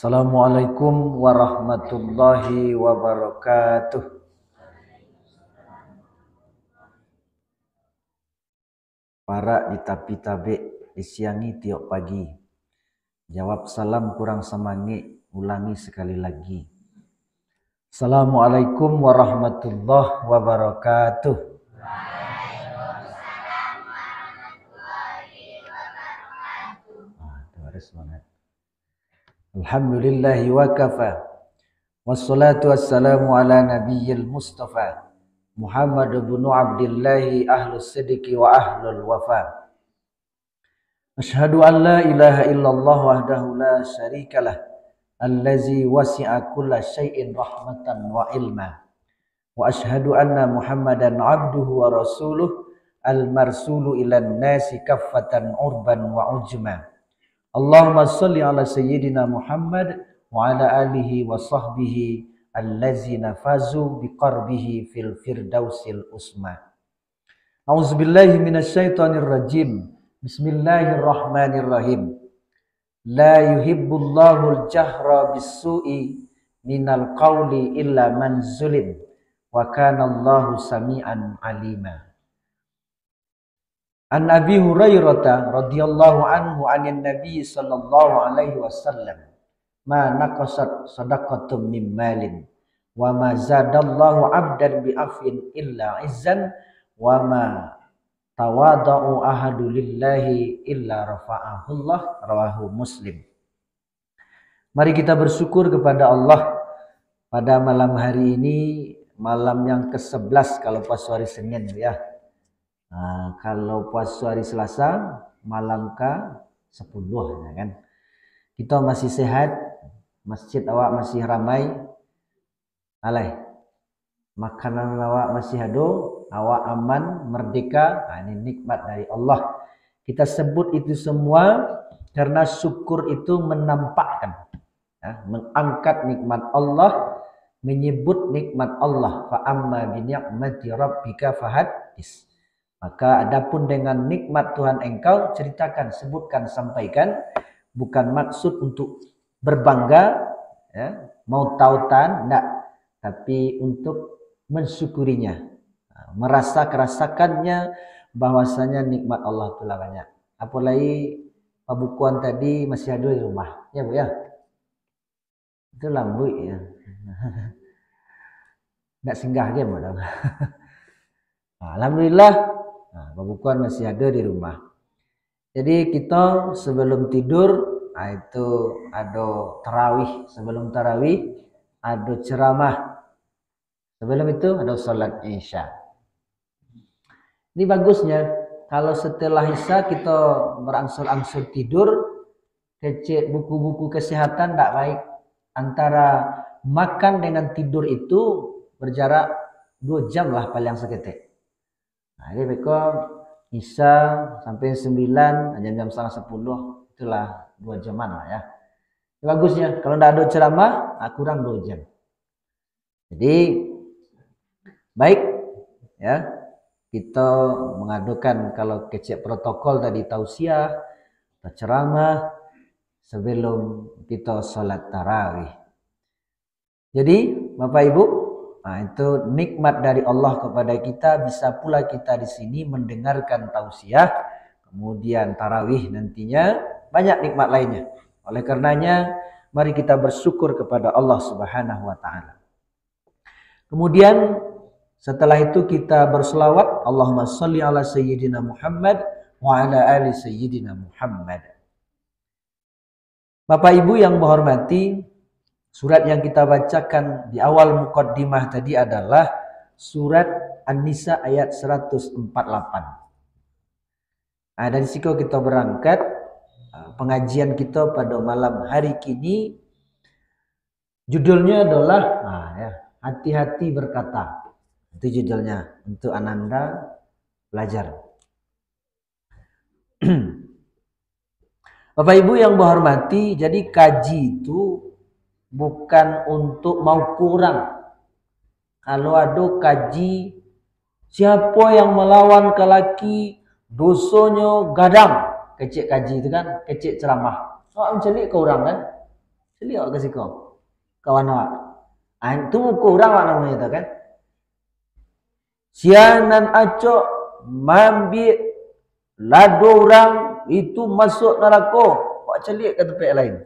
Assalamualaikum warahmatullahi wabarakatuh. Para ditapi-tabe disiangi tiok pagi. Jawab salam kurang semangi, ulangi sekali lagi. Assalamualaikum warahmatullahi wabarakatuh. Alhamdulillahi wa kafa. Wassalatu wassalamu ala nabiyyil mustafa Muhammad ibn Abdillahi ahlus sidiki wa ahlul wafa. Asyhadu an la ilaha illallah wahdahu la syarikalah allazi wasi'a kulla syai'in rahmatan wa ilma. Wa asyhadu anna Muhammadan abduhu wa rasuluh al-marsulu ilan nasi kaffatan urban wa ujma. Allahumma salli ala sayyidina Muhammad wa ala alihi wa sahbihi allazina fazu biqarbihi fil firdausil usma. A'udzubillahi minasyaitonir rajim. Bismillahirrahmanirrahim. La yuhibbullahu al-jahra bis-su'i minal qawli illa man zulim wa kana Allahu sami'an alima. An Abi Hurairah radhiyallahu anhu anin Nabi sallallahu alaihi wasallam ma naqasat shadaqatun min malin wa ma zadallahu 'abdan bi afin illa izzan wa ma tawada'u ahadu lillahi illa rafa'ahullah, rawahu Muslim. Mari kita bersyukur kepada Allah pada malam hari ini, malam yang ke-11 kalau pas hari Senin ya. Nah, kalau puasa hari Selasa malam ke-10 ya kan. Kita masih sehat, masjid awak masih ramai. Alai. Makanan awak masih ada, awak aman, merdeka. Nah, ini nikmat dari Allah. Kita sebut itu semua karena syukur itu menampakkan, ya, mengangkat nikmat Allah, menyebut nikmat Allah. Fa amma bi ni'mati rabbika fahaddis. Maka adapun dengan nikmat Tuhan engkau ceritakan, sebutkan, sampaikan, bukan maksud untuk berbangga, ya, mau tautan, enggak, tapi untuk mensyukurinya, merasakannya bahwasanya nikmat Allah telah banyak. Apalagi pabukuan tadi masih ada di rumah, ya Bu ya. Itu lambu ya. Enggak singgah dia modal. Alhamdulillah. Nah, pembukuan masih ada di rumah. Jadi kita sebelum tidur, itu ada tarawih. Sebelum tarawih ada ceramah. Sebelum itu ada salat isya. Ini bagusnya kalau setelah isya kita berangsur-angsur tidur, kecek buku-buku kesehatan tidak baik. Antara makan dengan tidur itu berjarak 2 jam lah paling seketik. Nah, jadi mereka isya sampai 9, jam 9:30, itulah 2 jaman lah ya. Bagusnya kalau tidak ada ceramah, kurang 2 jam. Jadi baik ya, kita mengadukan kalau kecek protokol tadi tausiah atau ceramah sebelum kita sholat tarawih. Jadi Bapak Ibu, nah, itu nikmat dari Allah kepada kita. Bisa pula kita di sini mendengarkan tausiah, kemudian tarawih nantinya, banyak nikmat lainnya. Oleh karenanya, mari kita bersyukur kepada Allah Subhanahu wa taala. Kemudian setelah itu kita berselawat, Allahumma sholli ala sayyidina Muhammad wa ala ali sayyidina Muhammad. Bapak Ibu yang menghormati, surat yang kita bacakan di awal muqaddimah tadi adalah surat An-Nisa ayat 148. Nah, dari situ kita berangkat pengajian kita pada malam hari kini. Judulnya adalah hati-hati berkata. Itu judulnya untuk Ananda belajar. Bapak Ibu yang menghormati, jadi kaji itu bukan untuk mau kurang. Kalau ada kaji, siapa yang melawan ke laki, dosanya gadang. Kecik kaji itu kan, kecik ceramah. Oh, mencelik ke orang kan. Celik ke siko. Kawan awak. Itu muka orang awak namanya itu kan. Sianan acok mambik lado orang itu masuk neraka. Kok celik ke tempat lain.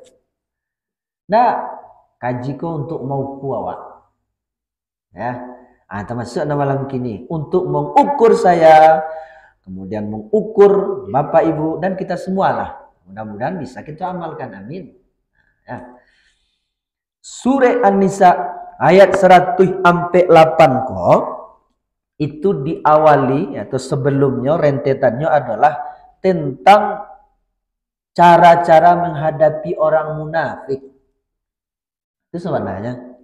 Nah, kaji kau untuk mengukur awak. Ya. Termasuk malam kini untuk mengukur saya, kemudian mengukur Bapak Ibu dan kita semualah. Mudah-mudahan bisa kita amalkan. Amin. Ya. Surah An-Nisa ayat 100-8 kok itu diawali atau sebelumnya rentetannya adalah tentang cara-cara menghadapi orang munafik. Itu sebenarnya.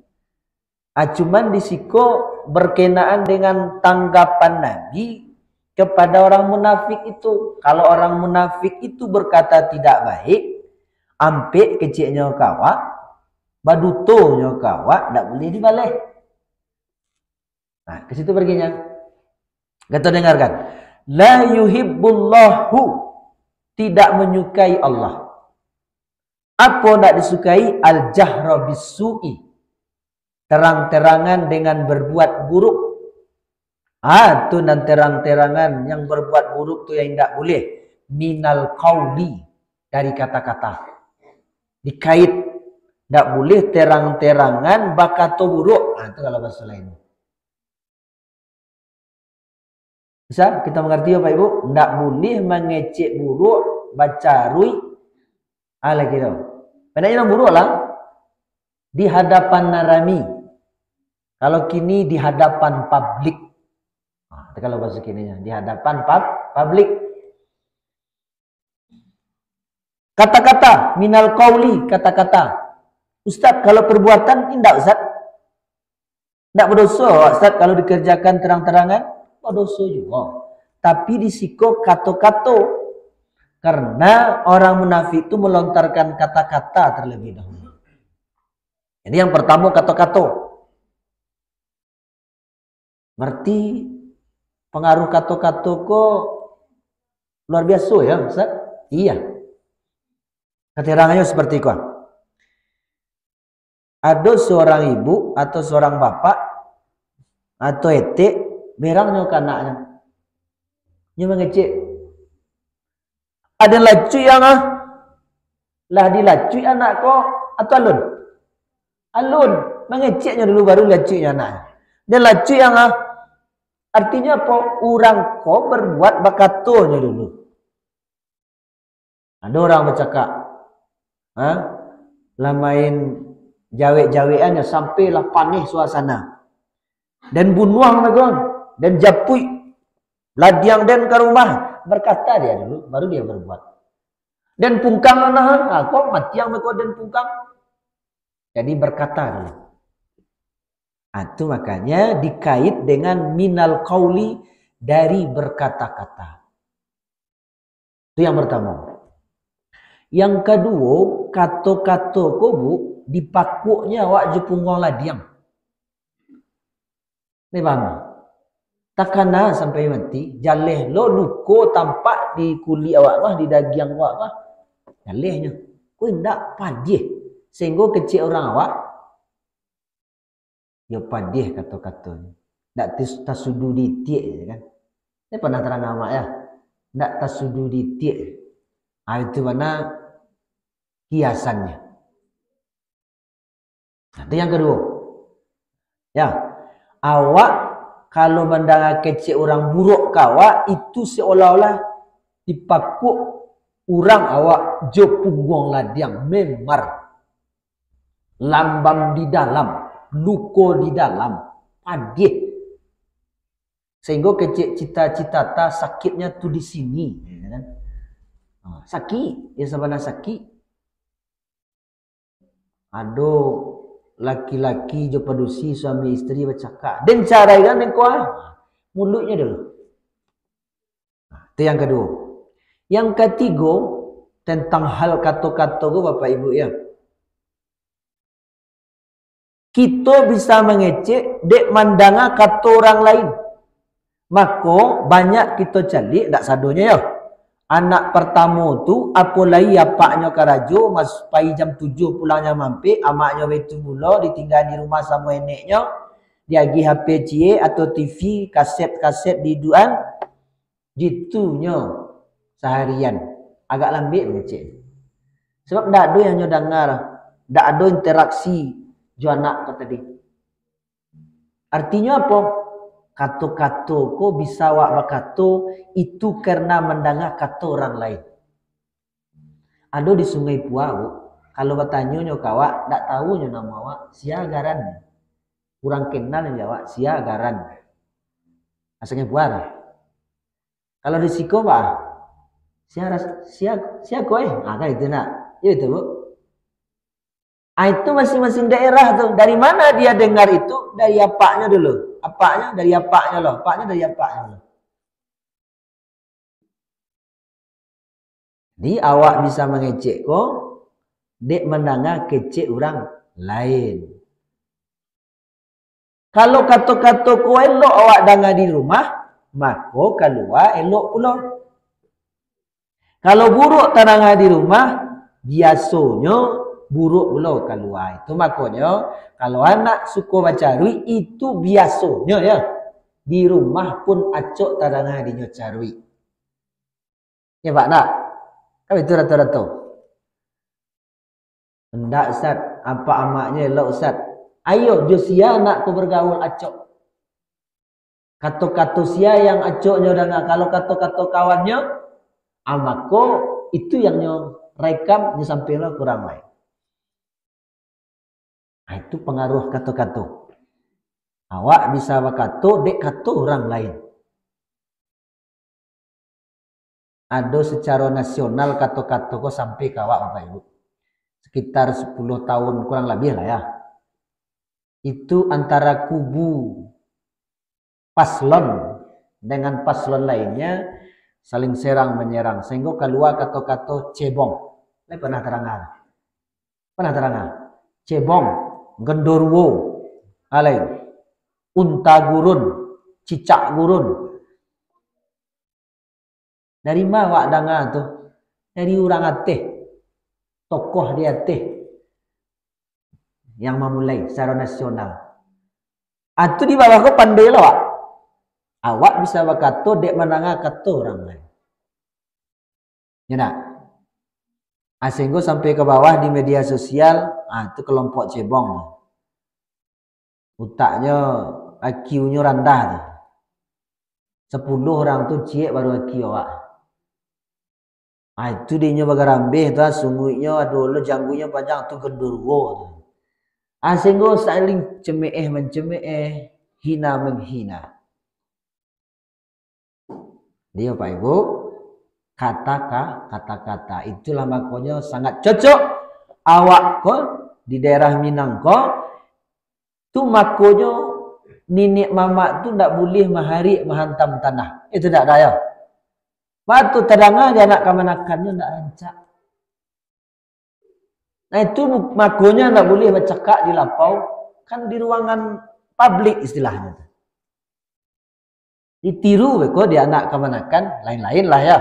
Cuman di siko berkenaan dengan tanggapan Nabi kepada orang munafik itu. Kalau orang munafik itu berkata tidak baik, ampe kecilnya kawak, badutonya kawak, tidak boleh dibalik. Nah, ke situ perginya. Kita dengarkan. La yuhibbullahu, tidak menyukai Allah. Apa tidak disukai? Al-jahra bisu'i, terang-terangan dengan berbuat buruk. Itu dan terang-terangan yang berbuat buruk itu yang tidak boleh. Minal qauli, dari kata-kata. Dikait. Tidak boleh terang-terangan bakato buruk. Itu kalau bahasa lain. Bisa kita mengerti Bapak Ibu? Tidak boleh mengecek buruk, bacarui. Lagi tu. Padahal buruk lah. Di hadapan narami. Kalau kini di hadapan publik. Kalau bahasa kininya di hadapan publik. Kata-kata minal qauli, kata-kata. Ustaz, kalau perbuatan tidak Ustaz. Tidak berdosa Ustaz kalau dikerjakan terang-terangan. Berdosa juga. Tapi disiko kato-kato. Karena orang munafik itu melontarkan kata-kata terlebih dahulu. Jadi yang pertama kato-kato. Berarti pengaruh kato-kato kok luar biasa ya Ustaz? Iya. Keterangannya seperti itu. Ada seorang ibu atau seorang bapak atau etek berangnya ke anaknya. Dia mengecek. Ada lacui yang lah dilacui anak kok atau alun? Alun. Mengeceknya dulu baru lacui anaknya. Dan lacui yang artinya apa? Orang kok berbuat bakatonya dulu. Ada orang bercakap. Lah main jawe-jaweannya sampailah panih suasana. Dan bunuang mereka. Dan japui. Ladiang dan ke rumah. Berkata dia dulu. Baru dia berbuat. Dan pungkang kok mati yang mereka dan pungkang. Jadi berkata dulu. Itu makanya dikait dengan minal qauli, dari berkata-kata. Itu yang pertama. Yang kedua, kata-kata kobu dipakuknya awak jepungong ladiang. Ini paham? Takana sampai mati, jaleh lo luko tampak di kulit awak mah, di daging awak mah. Jalehnya. Kau tidak padih. Sehingga kecil orang awak. Ya padih kata-katanya. Tak tasududi tiek kan. Ini pernah terang nama ya. Tak tasududi tiek. Itu mana hiasannya. Nanti yang kedua. Ya. Awak kalau mendengar kecil orang buruk kawa itu seolah-olah dipakuk orang awak jo punggung ladiang memar. Lambam di dalam. Luko di dalam, padih, sehingga kecil cita-cita ta sakitnya tu di sini, kan? Sakit, ya sebenarnya sakit. Ada laki-laki jo padusi suami istri bercakap, dan cara kan yang kuat, mulutnya dulu. Itu yang kedua. Yang ketiga tentang hal kata-kata Bapak Ibu ya. Kita bisa mengecek dek mandanga kata orang lain. Maka banyak kita cari, tak sadonya ya. Anak pertama tu apalagi apaknya karajo mas pai jam 7 pulangnya mampir, amaknya itu mula ditinggal di rumah sama neneknya, dia pergi HP cie atau TV kaset-kaset di duan gitunya seharian agak lambik cik. Sebab ndak ada yang dengar, ndak ada interaksi jo anak kata tadi. Artinya apa? Kata-kata ko bisa wak bakato itu karena mendengar kata orang lain. Ada di Sungai Puau, kalau bertanya nyo kawak, tak tahu nyo nama wak, sia garan. Kurang kenal nyo wak, sia garan. Sungai Puau. Kalau di Siko pak, sia koe, kan itu nak, itu bu. Itu masing-masing daerah tuh. Dari mana dia dengar itu? Dari apaknya dulu. Apaknya dari apaknya loh. Apaknya dari apaknya loh. Jadi awak bisa mengecek kok. Dek mendengar kecek orang lain. Kalau kata-kata ko elok awak dengar di rumah, maka keluar elok pula. Kalau buruk terdengar di rumah, biasanya buruk pula keluar. Itu makanya kalau anak suka baca rui itu biasanya ya. Di rumah pun acok terdengar di nyoca rui. Ya Pak nak? Kan itu rata-rata. Hendak Ustaz, apa amaknya elok Ustaz? Ayo Josia nak ku bergaul acok. Kata-kata sia yang acoknya dengar. Kalau kata-kata kawannya, amako itu yang rekam nyo sampailah kurang lain. Nah, itu pengaruh kata-kata. Awak bisa berkata dek kata orang lain. Ada secara nasional kata-kata kok sampai ke awak Bapak Ibu. Sekitar 10 tahun kurang lebih lah ya. Itu antara kubu paslon dengan paslon lainnya saling serang menyerang sehingga keluar kata-kata cebong. Ini pernah terangkan? Pernah terangkan? Cebong, gendorwo, alain, unta gurun, cicak gurun. Dari mana wak dengar tuh? Dari orang Aceh, tokoh di Aceh yang memulai secara nasional. Atau di bawah kau pandai lah wak. Awak bisa berkata dek mendengar kata orang lain. Ya tak? Sehingga sampai ke bawah di media sosial, itu kelompok cebong. Utaknya, IQ-nya rendah tuh. 10 orang tuh ciek baru IQ awak. Itu dia bagarambeh tuh, sungguhnya aduh janggunya panjang tuh gendurwo tuh. Sehingga saling cemeeh mencemeeh, hina menghina. Dia Pak Ibu, kata-kata itulah makanya sangat cocok awak ko di daerah Minang ko tu makanya nenek mama tu ndak boleh mahari menghantam tanah. Itu ndak ada ya. Batu terdengar dia anak kamanakannya ndak rancak. Nah itu makanya ndak boleh bercakap di lapau, kan di ruangan publik istilahnya. Ditiru kok dia anak kamanakan lain-lain lah ya.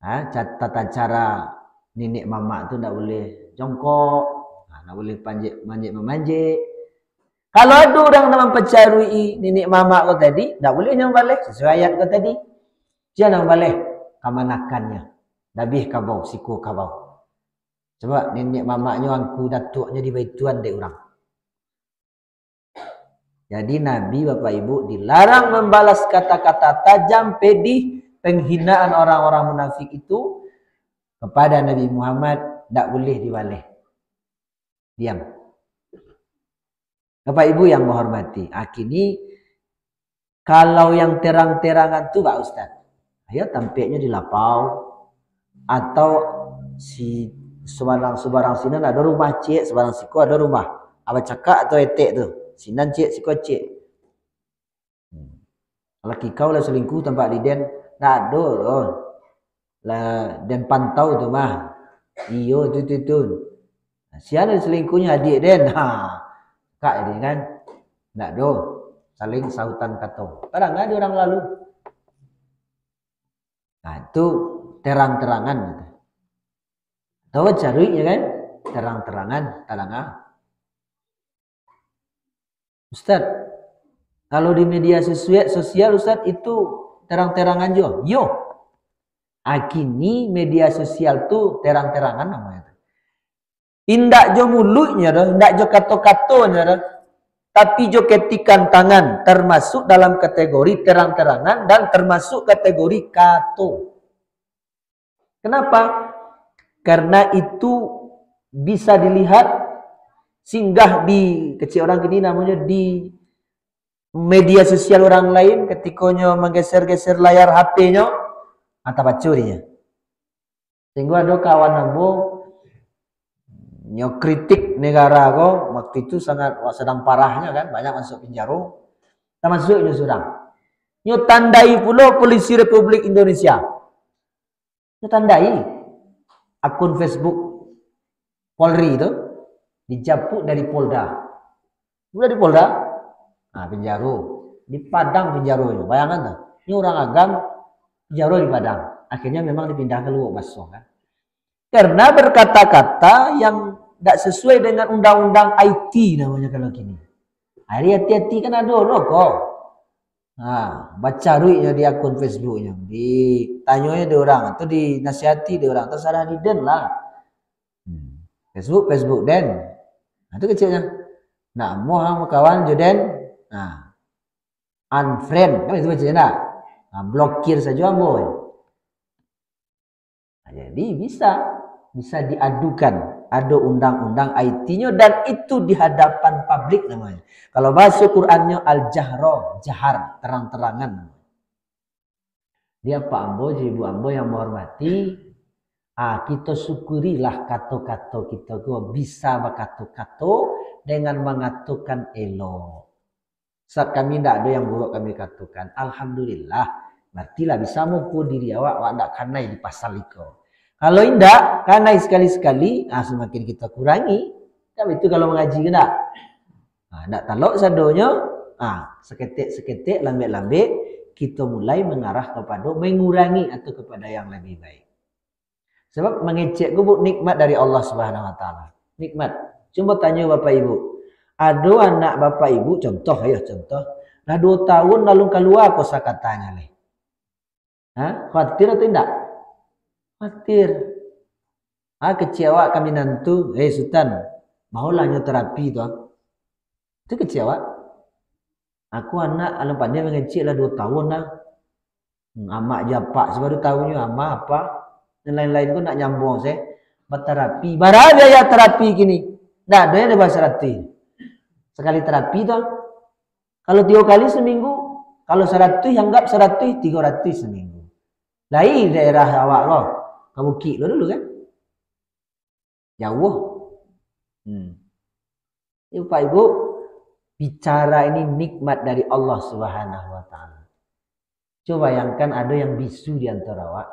Tata cara nenek mama tu ndak boleh jongkok, ndak boleh manjik. Kalau ada orang nak mempercarui nenek mama kau tadi, ndak boleh yang balik sesuai ayat kau tadi. Jangan balik kamanakannya. Dabih kabau siku kabau. Coba nenek mamaknya angku datuknya di baituan dek orang. Jadi Nabi Bapak Ibu dilarang membalas kata-kata tajam pedih penghinaan orang-orang munafik itu kepada Nabi Muhammad tidak boleh dibalik. Diam. Bapak Ibu yang menghormati, kini kalau yang terang-terangan tuh Pak Ustaz, ayo tampaknya di lapau atau si sebarang sinan ada rumah cik, sebarang siku ada rumah apa cakak atau etek tuh, sinan cik, siku cik. Kalau kikau lah selingkuh tempat liden, nggak ada loh. Lah dan pantau tuh mah, iyo tu. Siapa selingkuhnya adik den, kak ini kan, nggak ada saling sautan kata. Orang nggak ada orang lalu. Nah itu terang-terangan gitu. Tahu cari ya kan? Terang-terangan, talangan. Ustaz, kalau di media sosial Ustaz itu terang-terangan jo. Yo. Akini media sosial tuh terang-terangan namanya. Indak jo mulutnya dah, indak jo kato-katonya dah. Tapi jo ketikan tangan termasuk dalam kategori terang-terangan dan termasuk kategori kato. Kenapa? Karena itu bisa dilihat singgah di kecil orang gini namanya di media sosial orang lain ketikanya menggeser-geser layar HP-nya atau bacurinya. Sehingga ada kawan namo nyo kritik negara kok waktu itu sangat sedang parahnya kan, banyak masuk penjara. Termasuk nyo surang. Nyo tandai pula Polisi Republik Indonesia. Nyo tandai akun Facebook Polri itu dijapuk dari Polda. Udah di Polda, nah penjara. Di Padang penjara. Bayangkan tuh. Ini orang agam penjara di Padang. Akhirnya memang dipindah ke Luwuk Baso kan. Karena berkata-kata yang tidak sesuai dengan undang-undang IT namanya kalau gini. Hari hati-hati kan ada loh kok. Nah, baca ruiknya di akun Facebooknya. Ditanyanya di orang atau dinasihati di orang. Terserah di den lah. Facebook den. Nah, itu kecilnya. Nah, mau kawan joden. Nah, unfriend. Kan itu kecilnya. Nah, blokir saja boy. Nah, jadi bisa diadukan. Ada undang-undang IT-nya dan itu di hadapan publik namanya. Kalau bahasa Qur'annya al-jahro, jahar, terang-terangan. Dia Pak Ambo, Ibu Ambo yang menghormati, kita syukurilah kata-kata kita bisa berkata-kata dengan mengatakan elok. Saat kami tidak ada yang buruk kami katakan, alhamdulillah, berartilah bisa mampu diri awak tidak kanai di pasal itu. Kalau indah, kanai sekali-sekali, semakin kita kurangi. Tapi itu kalau mengaji kena. Tidak talok sadonya, seketik-seketik, lambek-lambek, kita mulai mengarah kepada mengurangi atau kepada yang lebih baik. Sebab mengecek gubuk nikmat dari Allah Subhanahu Wa Taala. Nikmat. Coba tanya Bapak Ibu. Ada anak Bapak Ibu, contoh. Dah 2 tahun lalu keluar kosa katanya. Khawatir atau tidak? Khawatir. Kecewa kami nantu. Sultan, maulah nyo terapi tuh. Itu kecewa. Aku anak alam pandai mengecek lah 2 tahun lah. Amak japak sebaru tahunnya amak apa. Dan lain-lain pun nak nyambung saya. Berterapi. Barada ya terapi gini. Nah, ada yang bahasa terapi. Sekali terapi tuh. Kalau 3 kali seminggu. Kalau 100 anggap 100, 300 seminggu. Lain daerah awak loh. Kamu kik lo dulu kan? Jauh. Pak Ibu, bicara ini nikmat dari Allah Subhanahu Wa Taala. Coba bayangkan ada yang bisu di antara awak.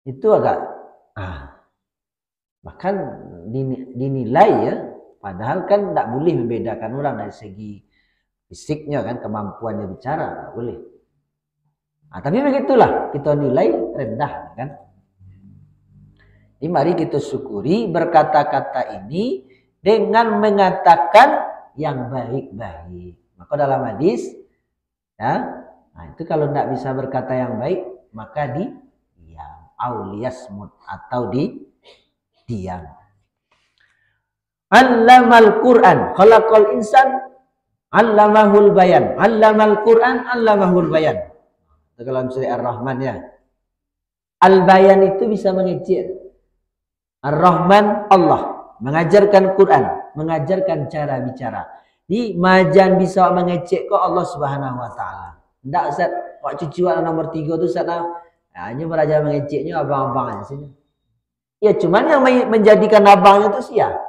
Itu agak bahkan dinilai ya. Padahal kan tidak boleh membedakan orang dari segi fisiknya kan, kemampuannya bicara, tidak boleh. Tapi begitulah kita nilai rendah kan. Jadi mari kita syukuri berkata-kata ini dengan mengatakan yang baik-baik. Maka dalam hadis ya, itu kalau tidak bisa berkata yang baik maka diam, auliyasmut atau diam. Allamal Quran, khalaqal insan, allamahul bayan. Allamal Quran, allamahul bayan. Itu dalam surah Ar-Rahman ya. Al-bayan itu bisa mengecek. Ar-Rahman Allah mengajarkan Quran, mengajarkan cara bicara. Di majan bisa mengecek kok Allah Subhanahu Wa Taala. Tidak Ustaz, kok cucu anak nomor 3 tu Ustaz hanya belajar mengeceknya abang-abang aja sini. Ya cuman yang menjadikan abangnya itu siapa?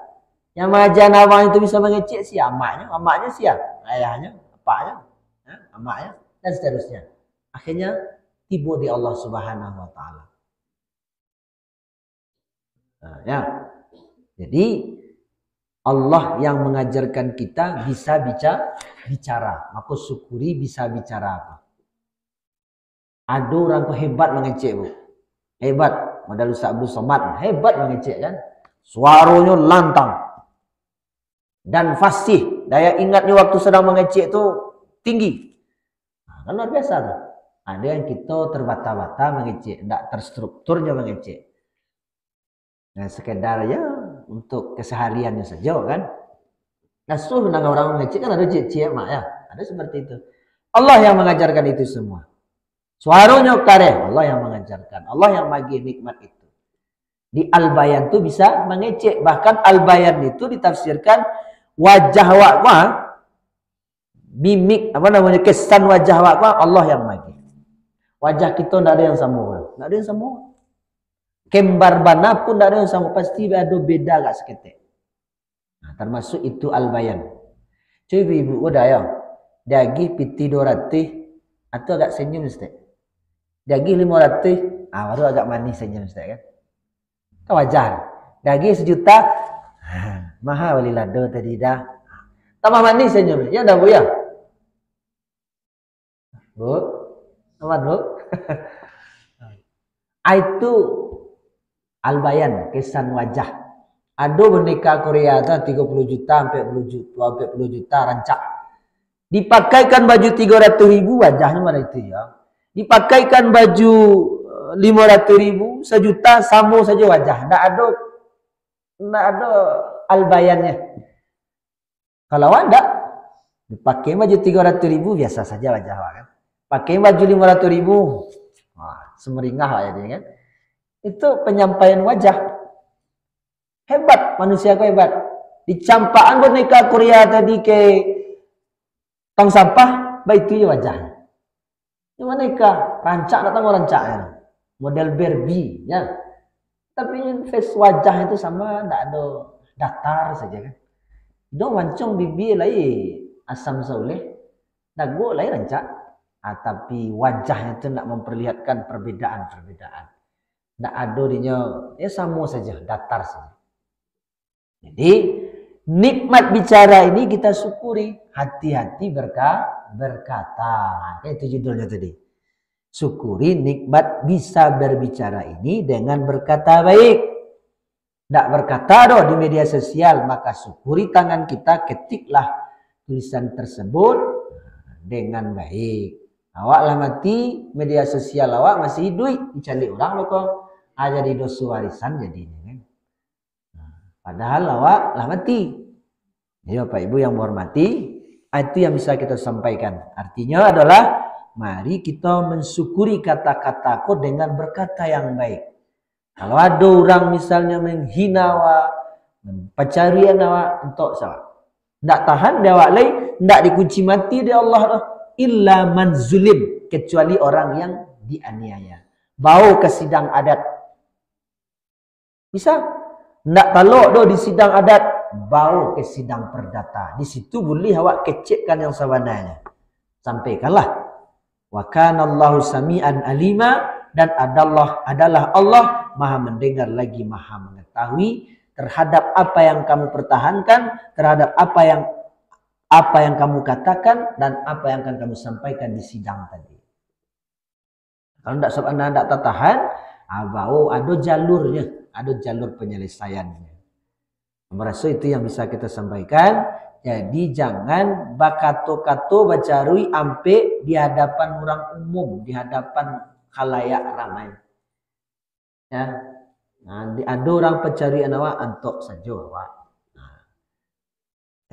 Yang mengajar abang itu bisa mengecek siapa? Amaknya siapa? Ayahnya, bapaknya, amaknya dan seterusnya. Akhirnya tiba di Allah Subhanahu Wa Taala. Ya. Jadi Allah yang mengajarkan kita bisa bicara. Maka syukuri bisa bicara apa. Ada orang hebat mengecek Bu. Hebat. Modal Ustaz Abdul Somad. Hebat mengecek kan. Suaranya lantang. Dan fasih. Daya ingatnya waktu sedang mengecek itu tinggi. Nah, kan luar biasa tuh. Ada yang kita terbata-bata mengecek. Tidak terstrukturnya mengecek. Nah sekedar ya untuk kesehariannya saja kan. Nasuh nang orang mengecek kan ada cek mak ya. Ada seperti itu. Allah yang mengajarkan itu semua. Suaranya kare, Allah yang mengajarkan. Allah yang bagi nikmat itu. Di Al-Bayan itu bisa mengecek. Bahkan Al-Bayan itu ditafsirkan wajah wakwa, mimik, apa namanya, kesan wajah wakwa Allah yang bagi. Wajah kita tidak ada yang sama. Tidak ada yang sama. Kembar bana pun tidak ada yang sama. Pasti ada beda gak seketik. Nah, termasuk itu Al-Bayan. Cuy ibu udah ya. Dagih piti 200 atau agak senyum Ustaz. Dagih 500, baru agak manis senyum Ustaz kan. Itu wajar. Dagih 1 juta, mahal walilado tadi dah. Tambah manis senyum. Ya dah Bu ya. Bu. Aman Bu. Itu Al-Bayan, kesan wajah. Ada boneka Korea 30 juta sampai 40 juta rancak. Dipakaikan baju 300.000 wajahnya mana itu ya. Dipakaikan baju 500.000, 1 juta sama saja wajah. Tidak ada Al-Bayannya. Kalau ada dipakai baju 300.000 biasa saja wajah kan. Pakai baju 500.000, semeringah lah ya dia kan. Itu penyampaian wajah. Hebat manusia kau hebat. Dicampaan boneka Korea tadi ke tong sampah, baik itu wajahnya. Ini boneka rancak datang rancaknya. Model Barbie ya. Tapi face wajah itu sama, tidak ada datar saja kan. Dong mancung bibi lai asam soleh, dagu lai rancak. Tapi wajahnya itu tidak memperlihatkan perbedaan-perbedaan. Tidak ada dinya, ya sama saja, datar saja. Jadi nikmat bicara ini kita syukuri. Hati-hati berkata. Itu judulnya tadi. Syukuri nikmat bisa berbicara ini dengan berkata baik. Tidak berkata di media sosial, maka syukuri tangan kita, ketiklah tulisan tersebut dengan baik. Awak lah mati, media sosial awak masih hidup, dicari orang kok ada di dosa warisan jadinya kan. Padahal awak lah mati. Jadi Bapak Ibu yang menghormati, itu yang bisa kita sampaikan. Artinya adalah mari kita mensyukuri kata-kataku dengan berkata yang baik. Kalau ada orang misalnya menghina awak, pencarian awak, untuk salah. Tidak tahan dia awak lain, tidak dikunci mati dia Allah. Illa man zulim, kecuali orang yang dianiaya. Bawa ke sidang adat. Bisa? Tidak taluk di sidang adat, bawa ke sidang perdata. Di situ boleh awak kecekkan yang sebenarnya. Sampaikanlah. Wa kana Allahu sami'an alima, dan adalah Allah Maha mendengar lagi Maha mengetahui terhadap apa yang kamu pertahankan, terhadap apa yang kamu katakan, dan apa yang akan kamu sampaikan di sidang tadi. Kalau tidak tahan, ada jalurnya, ada jalur penyelesaiannya. Merasa itu yang bisa kita sampaikan. Jadi jangan bakato-kato bacarui ampe di hadapan orang umum, di hadapan khalayak ramai. Ya, ada orang pencarian awak antok saja awak.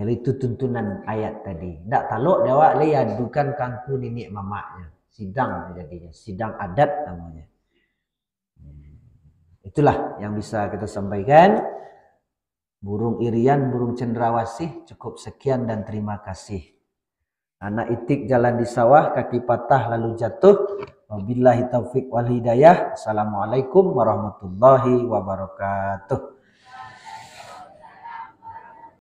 Itu tuntunan ayat tadi. Tak taluk dia awak le adukan kangku nenek mamaknya. Sidang jadinya, sidang adat namanya. Itulah yang bisa kita sampaikan. Burung irian, burung cendrawasih, cukup sekian dan terima kasih. Anak itik jalan di sawah, kaki patah lalu jatuh. Wabillahi taufik wal hidayah. Assalamualaikum warahmatullahi wabarakatuh.